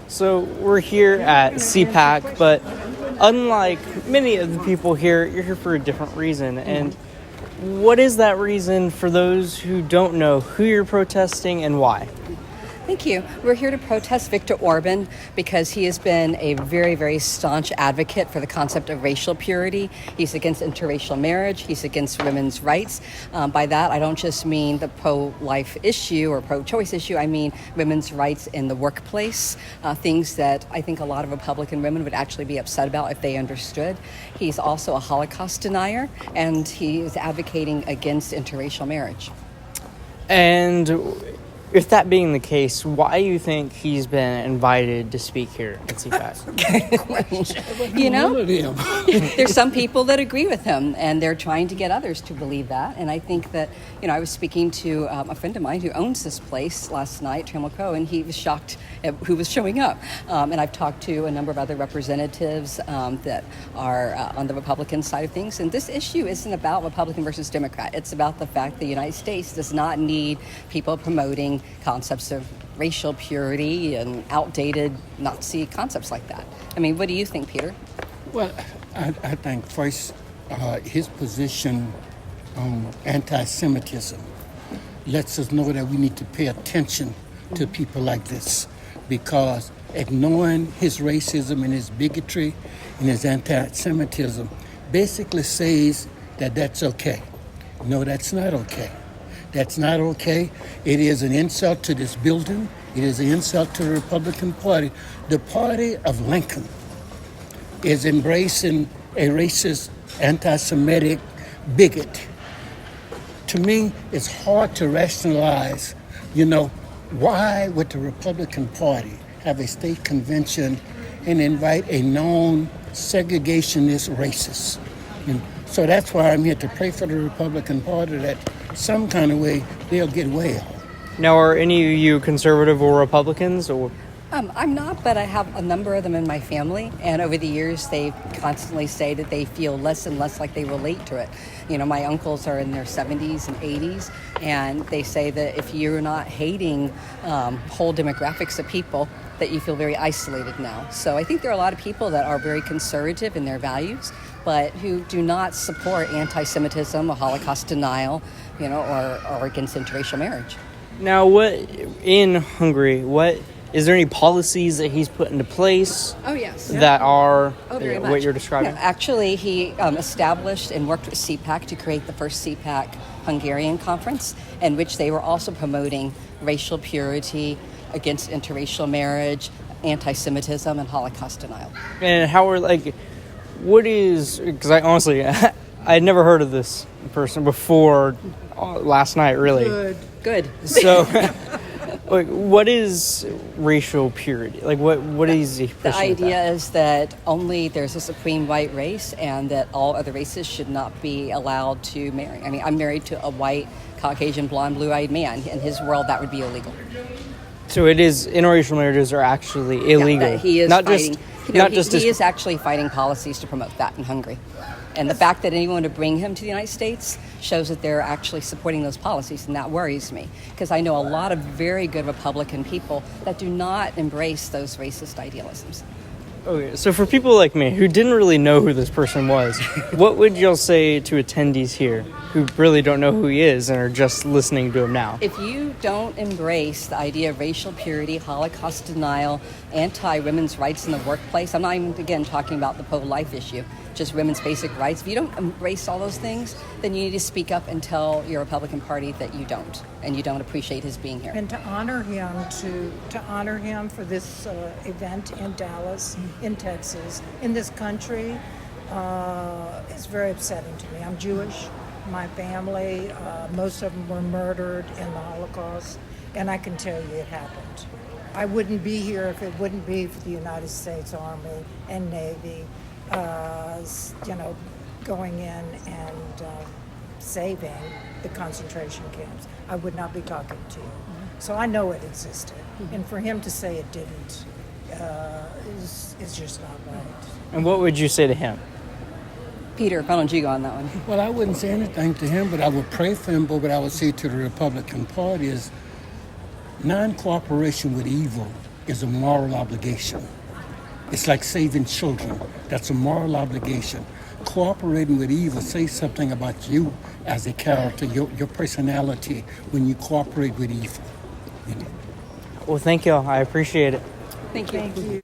So we're here at CPAC, but unlike many of the people here, you're here for a different reason. And what is that reason for those who don't know who you're protesting and why? Thank you. We're here to protest Viktor Orban because he has been a very, very staunch advocate for the concept of racial purity. He's against interracial marriage. He's against women's rights. By that, I don't just mean the pro-life issue or pro-choice issue. I mean women's rights in the workplace, things that I think a lot of Republican women would actually be upset about if they understood. He's also a Holocaust denier, and he is advocating against interracial marriage. And if that being the case, why do you think he's been invited to speak here at CPAC? You know, there's some people that agree with him, and they're trying to get others to believe that. And I think that, I was speaking to a friend of mine who owns this place last night, Trammell, and he was shocked at who was showing up. And I've talked to a number of other representatives that are on the Republican side of things. And this issue isn't about Republican versus Democrat. It's about the fact that the United States does not need people promoting concepts of racial purity and outdated Nazi concepts like that. I mean, what do you think, Peter? Well, I think first his position on anti-Semitism lets us know that we need to pay attention to people like this, because ignoring his racism and his bigotry and his anti-Semitism basically says that that's okay. No, that's not okay. That's not okay. It is an insult to this building. It is an insult to the Republican Party. The party of Lincoln is embracing a racist, anti-Semitic bigot. To me, it's hard to rationalize, why would the Republican Party have a state convention and invite a known segregationist racist? So that's why I'm here to pray for the Republican Party that some kind of way they'll get well. Now, are any of you conservative or Republicans? Or I'm not, but I have a number of them in my family, and over the years they constantly say that they feel less and less like they relate to it. My uncles are in their 70s and 80s, and they say that if you're not hating whole demographics of people, that you feel very isolated now. So I think there are a lot of people that are very conservative in their values, but who do not support anti-Semitism or Holocaust denial, or against interracial marriage. Now, in Hungary, is there any policies that he's put into place? Oh, yes. That are what you're describing? No, actually, he established and worked with CPAC to create the first CPAC Hungarian conference, in which they were also promoting racial purity, against interracial marriage, anti-Semitism, and Holocaust denial. And because I honestly, I had never heard of this person before last night, really. Good. So, what is racial purity? What is he pushing? The idea is that only there's a supreme white race, and that all other races should not be allowed to marry. I mean, I'm married to a white, Caucasian, blonde, blue-eyed man. In his world, that would be illegal. So it is, interracial marriages are actually illegal. Yeah, he is fighting. He is actually fighting policies to promote that in Hungary. And the fact that anyone would bring him to the United States shows that they're actually supporting those policies, and that worries me, because I know a lot of very good Republican people that do not embrace those racist idealisms. Okay, so for people like me who didn't really know who this person was, what would y'all say to attendees here who really don't know who he is and are just listening to him now? If you don't embrace the idea of racial purity, Holocaust denial, anti-women's rights in the workplace, I'm not even, again, talking about the pro-life issue, just women's basic rights. If you don't embrace all those things, then you need to speak up and tell your Republican Party that you don't, and you don't appreciate his being here. And to honor him for this event in Dallas, in Texas, in this country, is very upsetting to me. I'm Jewish. My family, most of them were murdered in the Holocaust, and I can tell you it happened. I wouldn't be here if it wouldn't be for the United States Army and Navy, going in and saving the concentration camps. I would not be talking to you. So I know it existed. And for him to say it didn't is just not right. And what would you say to him? Peter, why don't you go on that one? Well, I wouldn't say anything to him, but I would pray for him. But what I would say to the Republican Party is non-cooperation with evil is a moral obligation. It's like saving children. That's a moral obligation. Cooperating with evil says something about you as a character, your personality when you cooperate with evil. Well, thank y'all. I appreciate it. Thank you. Thank you.